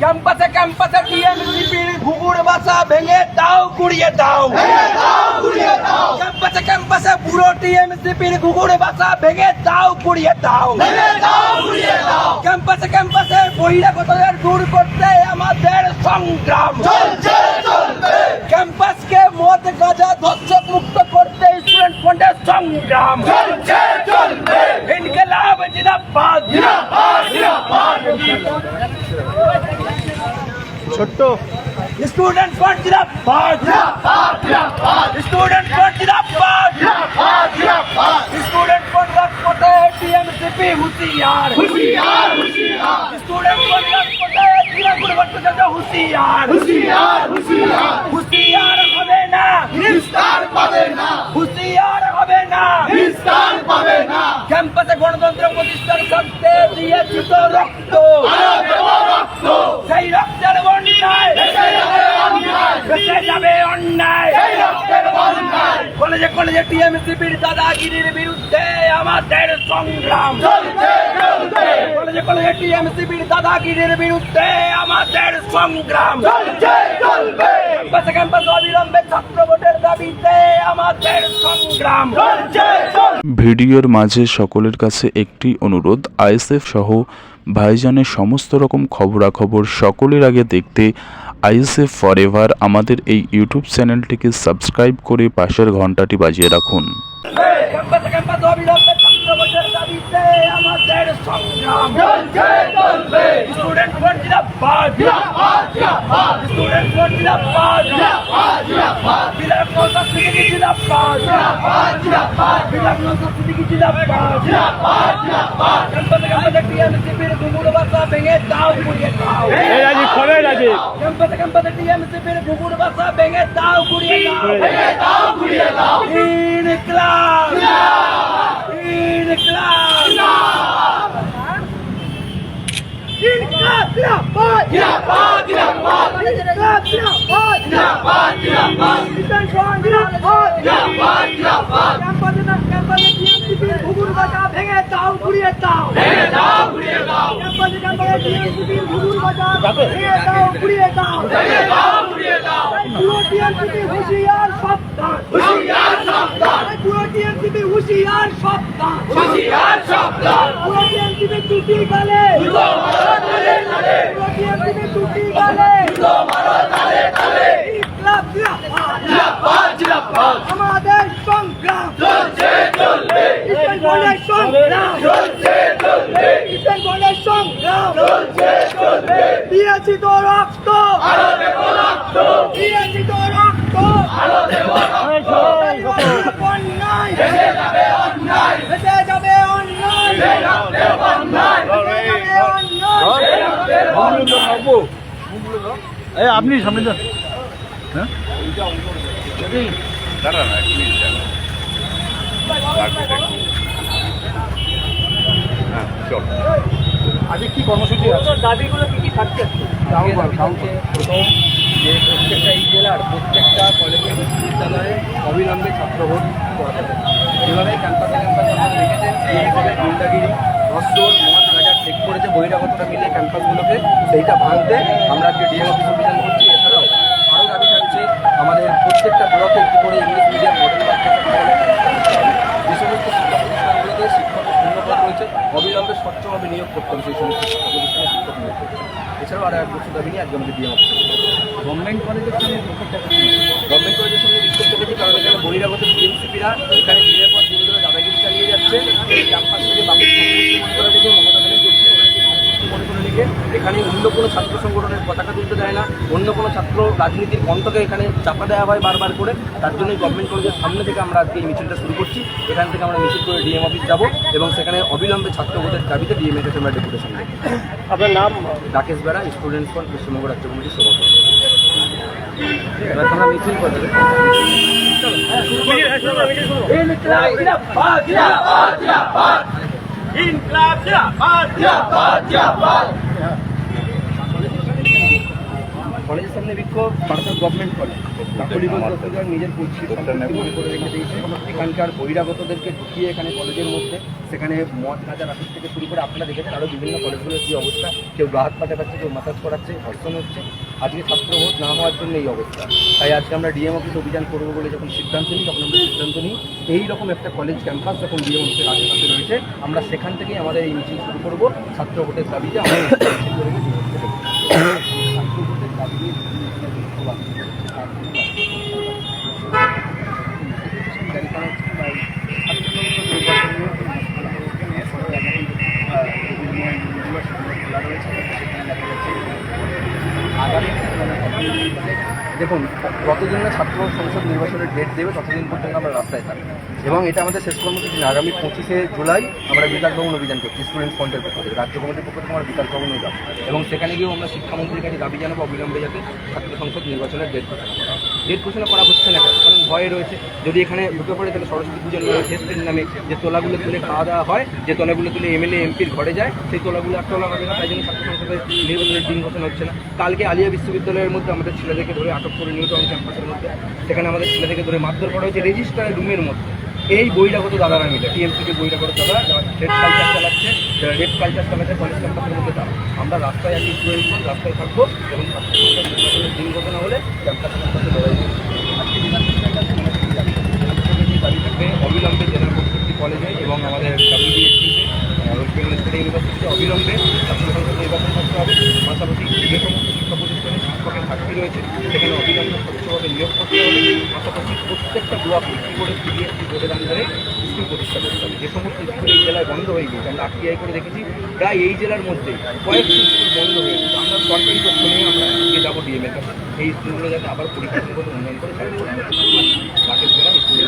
ক্যাম্পাসে ক্যাম্পাসে টিএমসিপির ঘুঘুর বাসা ভেঙে দাও গুড়িয়ে দাও, ক্যাম্পাসে ক্যাম্পাসে পুরো টিএমসিপির ঘুঘুর বাসা ভেঙে দাও গুড়িয়ে দাও, ক্যাম্পাসে ক্যাম্পাসে বহিরাগতদের দূর করতে আমাদের সংগ্রাম চলছে, ক্যাম্পাসকে মদ গাঁজা ধর্ষক মুক্ত করতে স্টুডেন্ট ফ্রন্টের সংগ্রাম চলছে, ইনকিলাব জিন্দাবাদ জিন্দাবাদ জিন্দাবাদ। ছোট্ট স্টুডেন্ট ফ্রন্ট জিন্দাবাদ জিন্দাবাদ জিন্দাবাদ, স্টুডেন্ট ফ্রন্ট জিন্দাবাদ জিন্দাবাদ জিন্দাবাদ, স্টুডেন্ট ফ্রন্ট রাজপথে টিএমসিপি হুঁশিয়ার হুঁশিয়ার হুঁশিয়ার, স্টুডেন্ট ফ্রন্ট রাজপথে তৃণমূল ভট্টাচার্য হুঁশিয়ার হুঁশিয়ার হুঁশিয়ার, হুঁশিয়ার হবে না নিস্তার পাবে না, হুঁশিয়ার হবে না নিস্তার পাবে না, ক্যাম্পাসে গণতন্ত্র প্রতিষ্ঠার স্বার্থে দিয়েছি তো রক্ত, সেই রক্তের বন্যায় বেঁচে যাবে অন্যায়, কলেজে কলেজে টিএমসিপির দাদাগিরির বিরুদ্ধে আমাদের সংগ্রাম চলছে, কলেজে কলেজে টিএমসিপির দাদাগিরির বিরুদ্ধে আমাদের সংগ্রাম চলছে চলবে, ক্যাম্পাসে ক্যাম্পাসে অবিলম্বে ছাত্র ভোটের দাবিতে আমাদের সংগ্রাম চলছে। ভিডিওর মাঝে সকলের কাছে একটি অনুরোধ, আইএসএফ সহ ভাইজানের সমস্ত রকম খবরাখবর সকলের আগে দেখতে আইএসএফ ফরএভার আমাদের এই ইউটিউব চ্যানেলটিকে সাবস্ক্রাইব করে পাশের ঘন্টাটি বাজিয়ে রাখুন। ক্যাম্পাসে ক্যাম্পাসে অবিলম্বে ছাত্র ভোটের দাবিতে আমাদের সংগ্রাম চলছে চলবে, স্টুডেন্ট ফ্রন্ট জিন্দাবাদ জিন্দাবাদ জিন্দাবাদ, স্টুডেন্ট ফ্রন্ট জিন্দাবাদ জিন্দাবাদ জিন্দাবাদ, বিলাপ নওশাদ সিদ্দিকী জিন্দাবাদ জিন্দাবাদ জিন্দাবাদ, বিলাপ নওশাদ সিদ্দিকী জিন্দাবাদ জিন্দাবাদ জিন্দাবাদ, ক্যাম্পাসে ক্যাম্পাসে টিএমসিপির ঘুঘুর বাসা ভেঙে দাও গুড়িয়ে দাও, ক্যাম্পাসে ক্যাম্পাসে টিএমসিপির ঘুঘুর বাসা ভেঙে দাও গুড়িয়ে দাও, গুড়িয়ে দাও, ইনকিলাব ইনকিলাব ইনকিলাব জিন্দাবাদ জিন্দাবাদ জিন্দাবাদ, ইনকিলাব জিন্দাবাদ জিন্দাবাদ জিন্দাবাদ, জিন্দাবাদ জিন্দাবাদ জিন্দাবাদ, ক্যাম্পাসে টিএমসিপির ঘুঘুর বাসা ভেঙে দাও গুড়িয়ে দাও, গুড়িয়ে দাও, ক্যাম্পাসে ক্যাম্পাসে টিএমসিপির ঘুঘুর বাসা ভেঙে দাও গুড়িয়ে দাও, গুড়িয়ে দাও, পুরো টিএমসিপি হুঁশিয়ার সাবধান হুঁশিয়ার সাবধান, পুরো টিএমসিপি হুঁশিয়ার সাবধান হুঁশিয়ার সাবধান, পুরো টিএমসিপি টুটি গেলে দুটো মারো তালে তালে, পুরো টিএমসিপি টুটি গেলে দুটো মারো তালে তালে, ইনকিলাব জিন্দাবাদ জিন্দাবাদ, আমাদের সংগ্রাম চলছে চলবে, ইস্টার্ন ফ্রন্টের সংগ্রাম চলছে চলবে, ইস্টার্ন ফ্রন্টের সংগ্রাম চলছে চলবে, দিয়েছি তো রক্ত আরো দেব রক্ত, দিয়েছি তো রক্ত আরো দেব রক্ত, অন্যায় বেঁচে যাবে অন্যায়, বেঁচে যাবে অন্যায়, বেঁচে যাবে অন্যায়, আপনি সামনে যান। হ্যাঁ দাঁড়ান এক মিনিট, আজকে কি কর্মসূচি আছে? দাবিগুলো কি থাকছে? প্রথম যে প্রত্যেকটা এই জেলার প্রত্যেকটা কলেজে বিশ্ববিদ্যালয়ে অবিলম্বে ছাত্র ভোট করাতে হবে। যেভাবে ক্যাম্পাসে ক্যাম্পাসে আপনারা দেখেছেন এইভাবে গুন্ডাগিরি ধর্ষণ মদ গাঁজা চেক করেছে বহিরাগতরা মিলে ক্যাম্পাসগুলোকে, সেইটা ভাঙতে আমরা আজকে ডিএম অফিস অভিযান করছি। এছাড়াও আরও দাবি থাকছে আমাদের প্রত্যেকটা ব্লকে একটি করে ইংলিশ মিডিয়াম মডেল যে সমস্ত শিক্ষা প্রতিষ্ঠানগুলোতে শিক্ষকের শূন্যপদ রয়েছে অবিলম্বে স্বচ্ছভাবে নিয়োগ করতে হবে সেই সমস্ত শিক্ষা প্রতিষ্ঠানে শিক্ষক নিয়োগ করতে হবে। এছাড়াও আরও এক বছর দাবি নিয়ে আজকে আমাদের ডিএম অফিস গভর্নমেন্ট কলেজের সঙ্গে গভর্নমেন্ট কলেজের সঙ্গে বিক্ষোভ করেছি, কারণ এখানে বহিরাগত টিএমসিপিরা এখানে দিনের পর দিন ধরে দাদাগিরি চালিয়ে যাচ্ছে। এই ক্যাম্পাস থেকে বাকি করে রেখে মমতা ব্যানার্জি মনে করে রেখে এখানে অন্য কোনো ছাত্র সংগঠনের পতাকা তুলতে দেয় না, অন্য কোনো ছাত্র রাজনীতির কণ্ঠকে এখানে চাপা দেওয়া হয় বারবার করে। তার জন্যই গভর্নমেন্ট কলেজের সামনে থেকে আমরা আজকে এই মিছিলটা শুরু করছি। এখান থেকে আমরা মিছিল করে ডিএম অফিস যাবো এবং সেখানে অবিলম্বে ছাত্র ভোটের দাবিতে ডিএমের কাছে আমরা ডেপুটেশন দেবো। আপনার নাম? রাকেশ বেরা, স্টুডেন্টস ফর পশ্চিমবঙ্গ রাজ্য কমিটির সভাপতি। এবার তোমরা মিছিল করবে। ইনকিলাব জিন্দাবাদ জিন্দাবাদ জিন্দাবাদ, ইনকিলাব জিন্দাবাদ জিন্দাবাদ জিন্দাবাদ, কলেজের সামনে বিক্ষোভ বারাসাত গভর্নমেন্ট কলেজ কাকলিগঞ্জ দপ্তর নিজের পরিচিত সম্পত্তি করে রেখে দিয়েছে। এখানকার বহিরাগতদেরকে ঢুকিয়ে এখানে কলেজের মধ্যে সেখানে মদ গাঁজা রাখি থেকে শুরু করে আপনারা দেখেছেন আরও বিভিন্ন কলেজগুলোর কী অবস্থা, কেউ হাত পাতে পাচ্ছে, কেউ মাসাজ করাচ্ছে, ধর্ষণ হচ্ছে। আজকে ছাত্র ভোট না হওয়ার জন্য এই অবস্থা। তাই আজকে আমরা ডিএম অফিসে অভিযান করবো বলে যখন সিদ্ধান্ত নিই তখন আমরা সিদ্ধান্ত নিই এইরকম একটা কলেজ ক্যাম্পাস যখন ডিএম অফিসের আশেপাশে রয়েছে আমরা সেখান থেকেই আমাদের এই মিছিল শুরু করবো ছাত্র ভোটের দাবিতে। আমরা ছাত্র ভোটের দাবি নিয়ে দেখুন, যতদিন না ছাত্র সংসদ নির্বাচনের ডেট দেবে ততদিন পর্যন্ত আমরা রাস্তায় থাকবো এবং এটা আমাদের শেষ কর্মসূচি। আগামী 25শে জুলাই আমরা বিকাশ ভবন অভিযান করছি স্টুডেন্ট ফ্রন্টের পক্ষ থেকে, রাজ্য কমিটির পক্ষ থেকে আমরা বিকাশ ভবনে যাবো এবং সেখানে গিয়েও আমরা শিক্ষামন্ত্রীর কাছে দাবি জানাবো অবিলম্বে যাতে ছাত্র সংসদ নির্বাচনের ডেট ঘোষণা করা হচ্ছে না কেন, কারণ ভয় রয়েছে যদি এখানে ঢুকে পড়ে তাহলে সরস্বতী পুজোর নামে ফেস্টের নামে যে তোলাগুলো তুলে খাওয়া দাওয়া হয়, যে তোলাগুলো তুলে এমএলএ এমপির ঘরে যায়, সেই তোলাগুলো আর তোলা হবে না। তাই জন্য ছাত্র সংসদের নির্বাচনের দিন ঘোষণা হচ্ছে না। কালকে আলিয়া বিশ্ববিদ্যালয়ের মধ্যে আমাদের ছেলেদেরকে ধরে আটক করে নিউ টাউন ক্যাম্পাসের মধ্যে, সেখানে আমাদের ছেলেদেরকে ধরে মারধর করা হয়েছে রেজিস্ট্রার রুমের মধ্যে। এই বহিরাগত দাদারা মিলে টিএমসিকে বহিরাগত দাদা রেড কালচার চালাচ্ছে, রেড কালচার চালাচ্ছে কলেজ ক্যাম্পাসের মধ্যে তারা। আমরা রাস্তায় আছি, স্টুডেন্ট রাস্তায় থাকবো এবং ছাত্র সংসদ নির্বাচনের দিন ঘোষণা হলে ক্যাম্পাসের মধ্যে লড়াই দাবি থাকবে অবিলম্বে জেলা প্রত্যেকটি কলেজে এবং আমাদের WBSCতে ওয়েস্ট বেঙ্গল স্টেট ইউনিভার্সিটিতে অবিলম্বে ছাত্র সংসদ নির্বাচন করতে হবে। পাশাপাশি যে সমস্ত শিক্ষা প্রতিষ্ঠানে শিক্ষকের ঘাটতি রয়েছে সেখানে অবিলম্বে স্বচ্ছভাবে নিয়োগ করতে হবে। পাশাপাশি প্রত্যেকটা ব্লক একটি করে CBSE বোর্ডের আন্ডারে স্কুল প্রতিষ্ঠা করতে হবে। যে সমস্ত স্কুল এই জেলায় বন্ধ হয়ে গিয়েছে, আমরা RTI করে দেখেছি প্রায় এই জেলার মধ্যে কয়েকটি স্কুল বন্ধ হয়ে গেছে। আমরা সরকারি তথ্য নিয়ে আমরা আজকে যাবো ডিএমের কাছে এই স্কুলগুলো যাতে আবার পরিকাঠামোগত উন্নয়ন করে চালু করতে পারে। রাকেশ জেলা স্কুলের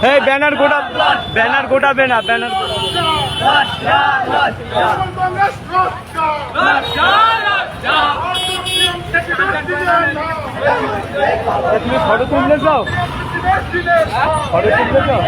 Hey, banner গোটাবে না, ব্যানার তুমি ফটো তুললে যাও, ফটো তুললে যাও।